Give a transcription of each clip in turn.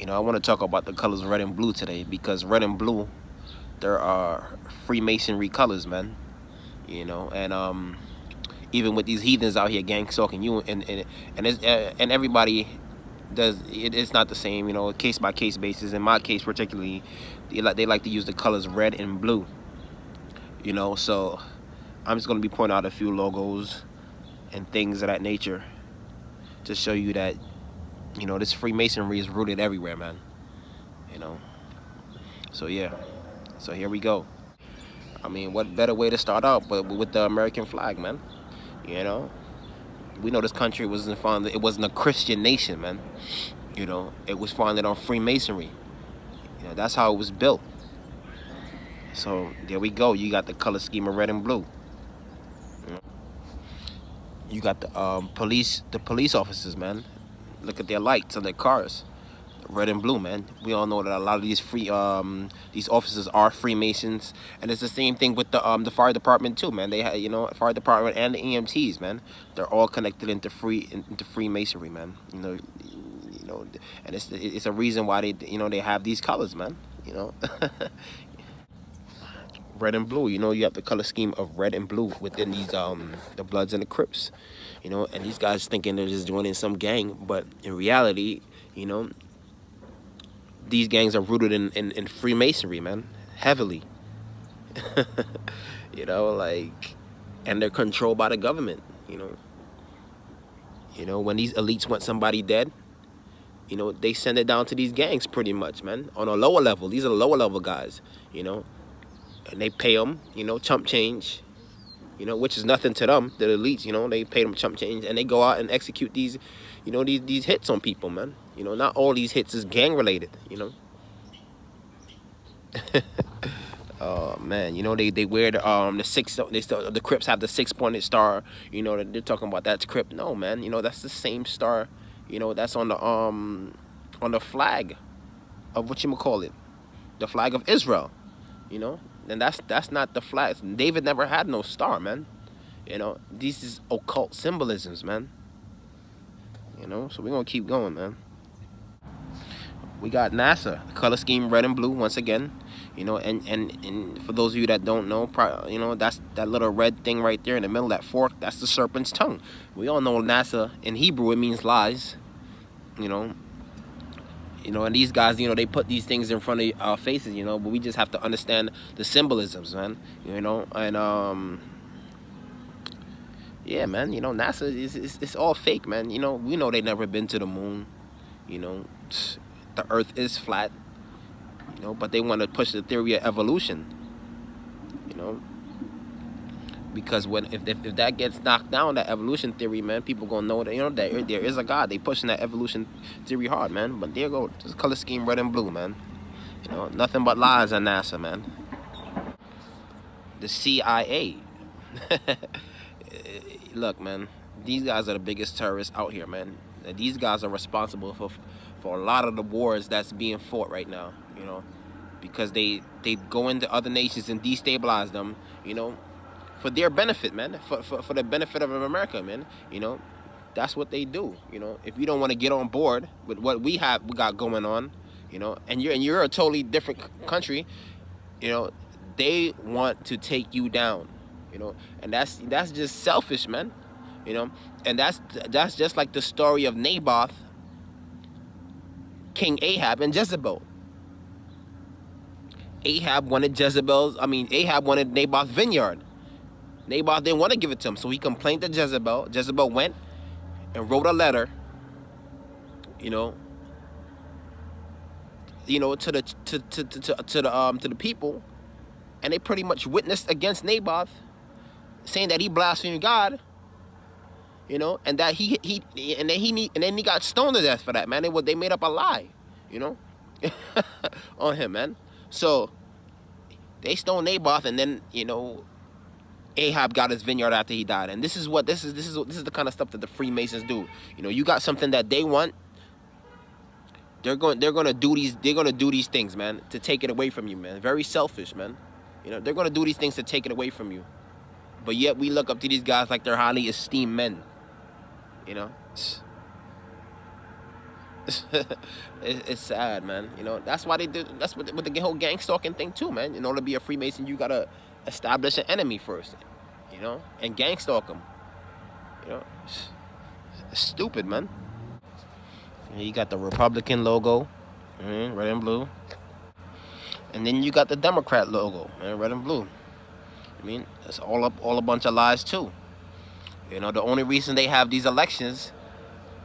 I want to talk about the colors red and blue today because red and blue, there are Freemasonry colors, man. And even with these heathens out here gang stalking you, and everybody does it, it's not the same, case by case basis. In my case, particularly, they like to use the colors red and blue. So I'm just gonna be pointing out a few logos and things of that nature to show you that this Freemasonry is rooted everywhere, man. You know. So yeah. So here we go. I mean, what better way to start out but with the American flag, man? You know, we know this country wasn't founded. It wasn't a Christian nation, man. It was founded on Freemasonry. That's how it was built. So there we go. You got the color scheme of red and blue. You got the police officers, man. Look at their lights on their cars, red and blue, man. We all know that a lot of these officers are Freemasons, and it's the same thing with the fire department too, man. They have, fire department and the EMTs, man. They're all connected into Freemasonry, man. And it's a reason why they have these colors, man. Red and blue. You have the color scheme of red and blue within these the Bloods and the Crips. And these guys thinking they're just joining some gang, but in reality, these gangs are rooted in Freemasonry, man, heavily. And they're controlled by the government. When these elites want somebody dead, they send it down to these gangs pretty much, man. On a lower level, these are the lower level guys, and they pay them, chump change, which is nothing to them, the elites. They pay them chump change, and they go out and execute these, these hits on people, man. Not all these hits is gang related, Oh man, they wear the six. The Crips have the 6-pointed star. They're talking about that's Crip. No, man. That's the same star. That's on the flag of what you call it, the flag of Israel. And that's not the flag. David never had no star, man. These is occult symbolisms, man. So we're gonna keep going, man. We got NASA, color scheme red and blue once again. And for those of you that don't know, that's that little red thing right there in the middle, that fork, that's the serpent's tongue. We all know NASA in Hebrew, it means lies. And these guys, they put these things in front of our faces, but we just have to understand the symbolisms, man. And yeah, man, NASA it's all fake, man. We know they never been to the moon. The earth is flat, but they want to push the theory of evolution, because if that gets knocked down, that evolution theory, man, people gonna know that that there is a God. They pushing that evolution theory hard, man. But there you go, just color scheme red and blue, man. Nothing but lies on NASA, man. The CIA. Look, man, these guys are the biggest terrorists out here, man. These guys are responsible for a lot of the wars that's being fought right now, because they go into other nations and destabilize them, for their benefit, man, for the benefit of America, man. That's what they do. If you don't want to get on board with what we got going on, and you're a totally different country, they want to take you down, and that's just selfish, man. And that's just like the story of Naboth, King Ahab, and Jezebel. Ahab wanted Naboth's vineyard. Naboth didn't want to give it to him, so he complained to Jezebel. Jezebel went and wrote a letter, to the people, and they pretty much witnessed against Naboth, saying that he blasphemed God, and that he got stoned to death for that, man. They made up a lie, on him, man. So they stoned Naboth, and then Ahab got his vineyard after he died. And this is the kind of stuff that the Freemasons do. You got something that they want, they're gonna do these things, man, to take it away from you, man. Very selfish, man. They're gonna do these things to take it away from you. But yet we look up to these guys like they're highly esteemed men. It's sad, man. You know, that's why they did. That's what with the whole gang stalking thing too, man. In order to be a Freemason, you gotta establish an enemy first, you know, and gang stalk them. You know, it's stupid, man. You got the Republican logo, red and blue, and then you got the Democrat logo, man, red and blue. I mean, it's all a bunch of lies too. You know, the only reason they have these elections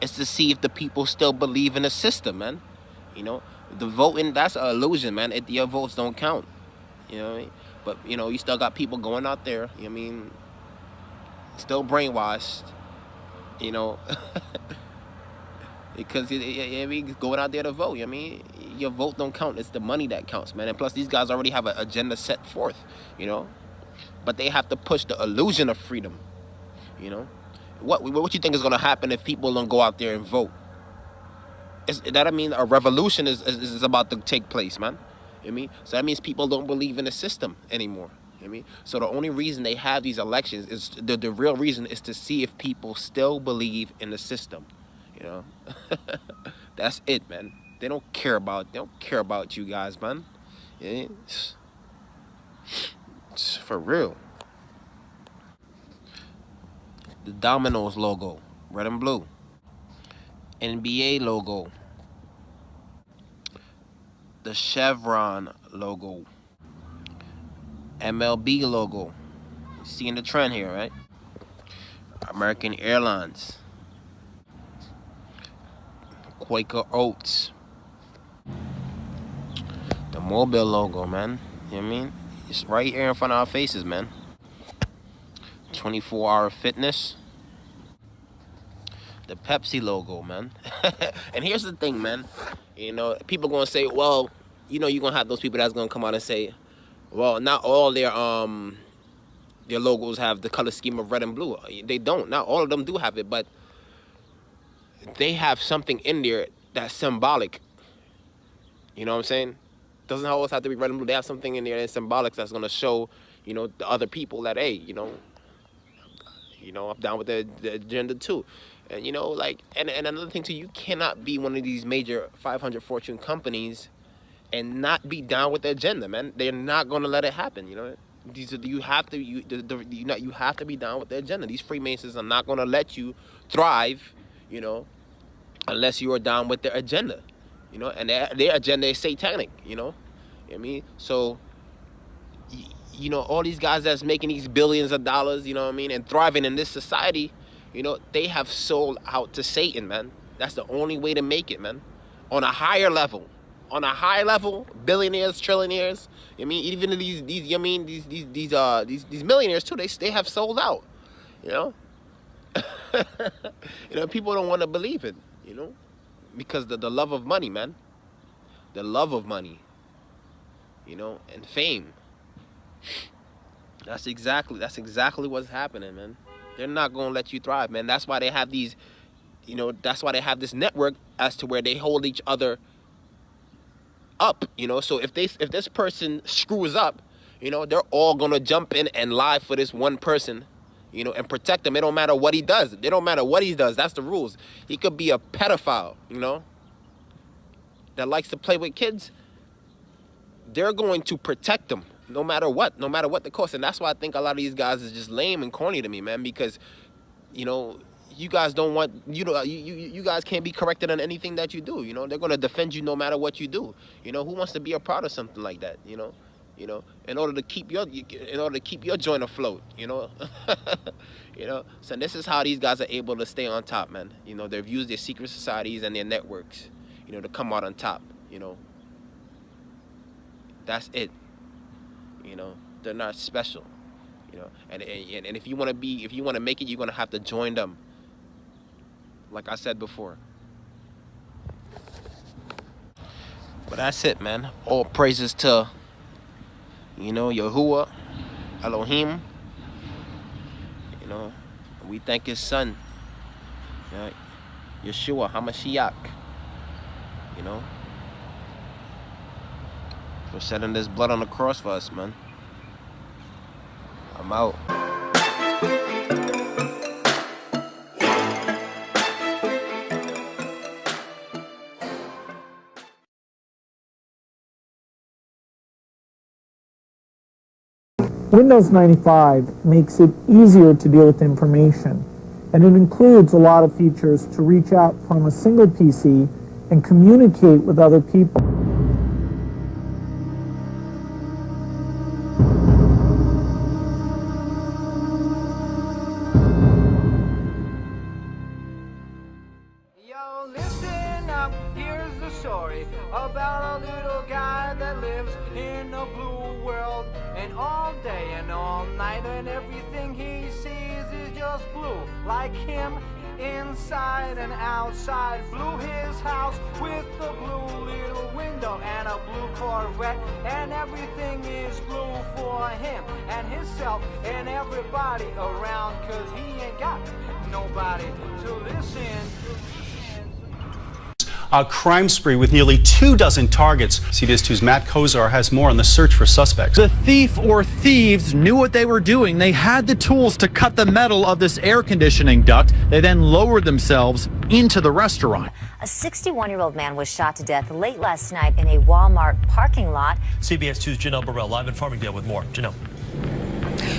is to see if the people still believe in the system, man. You know, the voting, that's an illusion, man. Your votes don't count. You know what I mean? But, you know, you still got people going out there, you know what I mean, still brainwashed, you know, because I mean, going out there to vote, you know what I mean? Your vote don't count. It's the money that counts, man. And plus, these guys already have an agenda set forth, you know. But they have to push the illusion of freedom, you know. What you think is going to happen if people don't go out there and vote? I mean, a revolution is about to take place, man. You know what I mean? So that means people don't believe in the system anymore. You know what I mean? So the only reason they have these elections is the real reason is to see if people still believe in the system. You know? That's it, man. They don't care about you guys, man. Yeah. It's for real. The Domino's logo, red and blue. NBA logo. The Chevron logo. MLB logo. Seeing the trend here, right? American Airlines. Quaker Oats. The Mobile logo, man. You know what I mean? It's right here in front of our faces, man. 24-hour fitness. The Pepsi logo, man. And here's the thing, man. You know, people gonna say, well, you know, you're gonna have those people that's gonna come out and say, well, not all their logos have the color scheme of red and blue. They don't. Not all of them do have it, but they have something in there that's symbolic. You know what I'm saying? Doesn't always have to be red and blue. They have something in there that's symbolic that's gonna show, you know, the other people that, hey, you know, I'm down with the agenda too. And, you know, like, and another thing too, you cannot be one of these major 500 Fortune companies and not be down with the agenda, man. They're not going to let it happen, you know. You have to be down with the agenda. These Freemasons are not going to let you thrive, you know, unless you are down with their agenda, you know. And their agenda is satanic, you know. You know what I mean? So, you know, all these guys that's making these billions of dollars, you know what I mean, and thriving in this society, you know, they have sold out to Satan, man. That's the only way to make it, man. On a higher level, billionaires, trillionaires. I mean, even these millionaires too. They have sold out. You know, you know, people don't want to believe it. You know, because the love of money, man. The love of money. You know, and fame. That's exactly what's happening, man. They're not gonna let you thrive, man. That's why they have these, you know, that's why they have this network as to where they hold each other up, you know. So if this person screws up, you know, they're all gonna jump in and lie for this one person, you know, and protect him. It don't matter what he does. It don't matter what he does. That's the rules. He could be a pedophile, you know, that likes to play with kids. They're going to protect him. No matter what the cost. And that's why I think a lot of these guys is just lame and corny to me, man, because, you know, you guys don't want, you know, you guys can't be corrected on anything that you do, you know. They're going to defend you no matter what you do. You know, who wants to be a part of something like that, you know, in order to keep your joint afloat, you know. You know, so this is how these guys are able to stay on top, man. You know, they've used their secret societies and their networks, you know, to come out on top, you know. That's it. You know, they're not special, you know, and if you want to make it, you're going to have to join them, like I said before. But that's it, man. All praises to, you know, Yahuwah, Elohim. You know, we thank his son, right? Yeshua HaMashiach, you know, for shedding this blood on the cross for us, man. I'm out. Windows 95 makes it easier to deal with information, and it includes a lot of features to reach out from a single PC and communicate with other people. Yo, listen up, here's the story about a little guy that lives in a blue world, and all day and all night, and everything he sees is just blue, like him inside and outside. Blew his house with a blue little window and a blue Corvette, and everything is blue for him and himself and everybody around, 'cause he ain't got nobody to listen. A crime spree with nearly 24 targets. CBS 2's Matt Kozar has more on the search for suspects. The thief or thieves knew what they were doing. They had the tools to cut the metal of this air conditioning duct. They then lowered themselves into the restaurant. A 61-year-old man was shot to death late last night in a Walmart parking lot. CBS 2's Janelle Burrell live in Farmingdale with more. Janelle.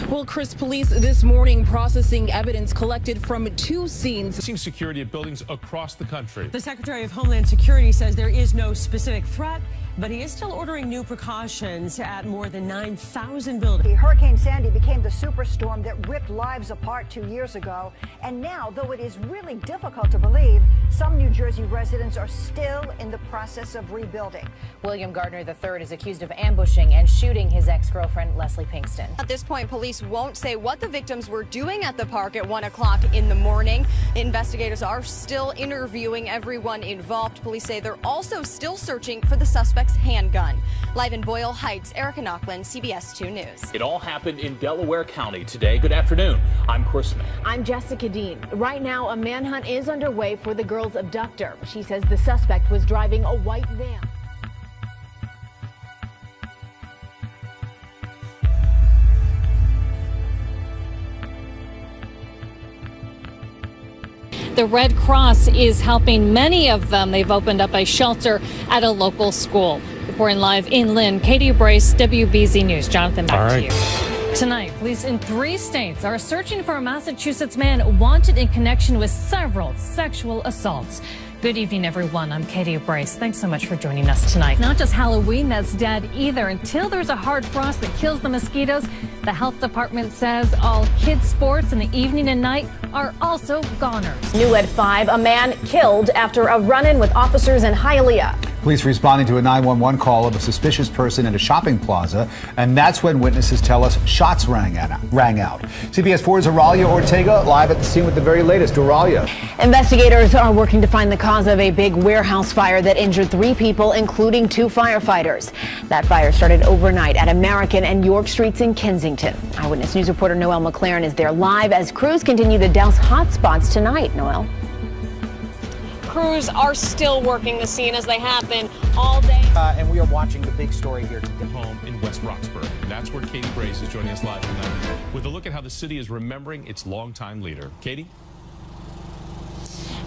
Well, Chris, police this morning processing evidence collected from 2 scenes. Security at buildings across the country. The Secretary of Homeland Security says there is no specific threat, but he is still ordering new precautions at more than 9,000 buildings. Hurricane Sandy became the superstorm that ripped lives apart 2 years ago. And now, though it is really difficult to believe, some New Jersey residents are still in the process of rebuilding. William Gardner III is accused of ambushing and shooting his ex-girlfriend, Leslie Pinkston. At this point, police won't say what the victims were doing at the park at 1 o'clock in the morning. Investigators are still interviewing everyone involved. Police say they're also still searching for the suspect's handgun. Live in Boyle Heights, Erica Knocklin, CBS 2 News. It all happened in Delaware County today. Good afternoon. I'm Chris Smith. I'm Jessica Dean. Right now, a manhunt is underway for the girl's abductor. She says the suspect was driving a white van. The Red Cross is helping many of them. They've opened up a shelter at a local school. Reporting live in Lynn, Katie Brace, WBZ News. Jonathan, back to you. Tonight, police in 3 states are searching for a Massachusetts man wanted in connection with several sexual assaults. Good evening, everyone. I'm Katie Brace. Thanks so much for joining us tonight. Not just Halloween that's dead either. Until there's a hard frost that kills the mosquitoes, the health department says all kids' sports in the evening and night are also goners. New at 5, a man killed after a run-in with officers in Hialeah. Police responding to a 911 call of a suspicious person at a shopping plaza, and that's when witnesses tell us shots rang out. CBS 4's Auralia Ortega live at the scene with the very latest. Auralia. Investigators are working to find the cause of a big warehouse fire that injured 3 people, including 2 firefighters. That fire started overnight at American and York Streets in Kensington. Eyewitness News reporter Noel McLaren is there live as crews continue to douse hot spots tonight. Noel. Crews are still working the scene as they have been all day. And we are watching the big story here today. Home in West Roxbury. That's where Katie Brace is joining us live tonight with a look at how the city is remembering its longtime leader. Katie?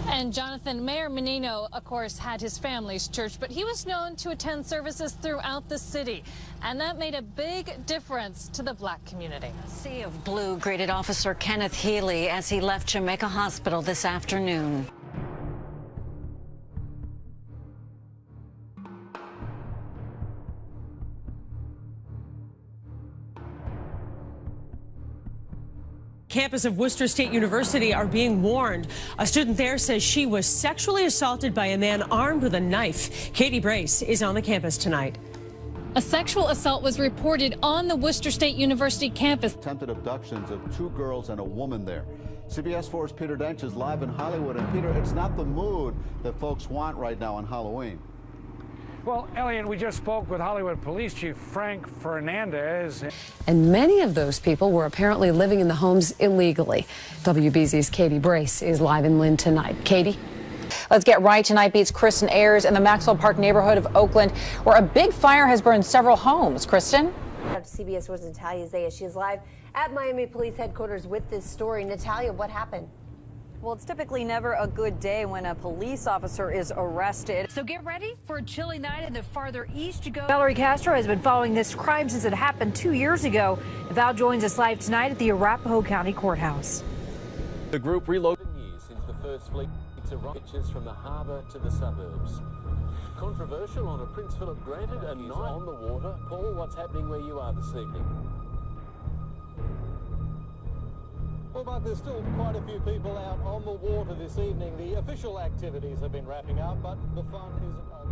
And Jonathan, Mayor Menino, of course, had his family's church, but he was known to attend services throughout the city. And that made a big difference to the black community. A sea of blue greeted Officer Kenneth Healy as he left Jamaica Hospital this afternoon. Campus of Worcester State University are being warned. A student there says she was sexually assaulted by a man armed with a knife. Katie Brace is on the campus tonight. A sexual assault was reported on the Worcester State University campus. Attempted abductions of 2 girls and a woman there. CBS 4's Peter Dench is live in Hollywood. And Peter, it's not the mood that folks want right now on Halloween. Well, Elliot, we just spoke with Hollywood Police Chief Frank Fernandez. And many of those people were apparently living in the homes illegally. WBZ's Katie Brace is live in Lynn tonight. Katie? Let's get right. Tonight beats Kristen Ayers in the Maxwell Park neighborhood of Oakland, where a big fire has burned several homes. Kristen? CBS 4's Natalia Zaya. She is live at Miami Police Headquarters with this story. Natalia, what happened? Well, it's typically never a good day when a police officer is arrested. So get ready for a chilly night in the farther east you go. Valerie Castro has been following this crime since it happened 2 years ago. Val joins us live tonight at the Arapahoe County Courthouse. The group reloaded years since the first fleet to pictures from the harbour to the suburbs. Controversial on a Prince Philip granted a night on the water. Paul, what's happening where you are this evening? Well, Mark, there's still quite a few people out on the water this evening. The official activities have been wrapping up, but the fun isn't over.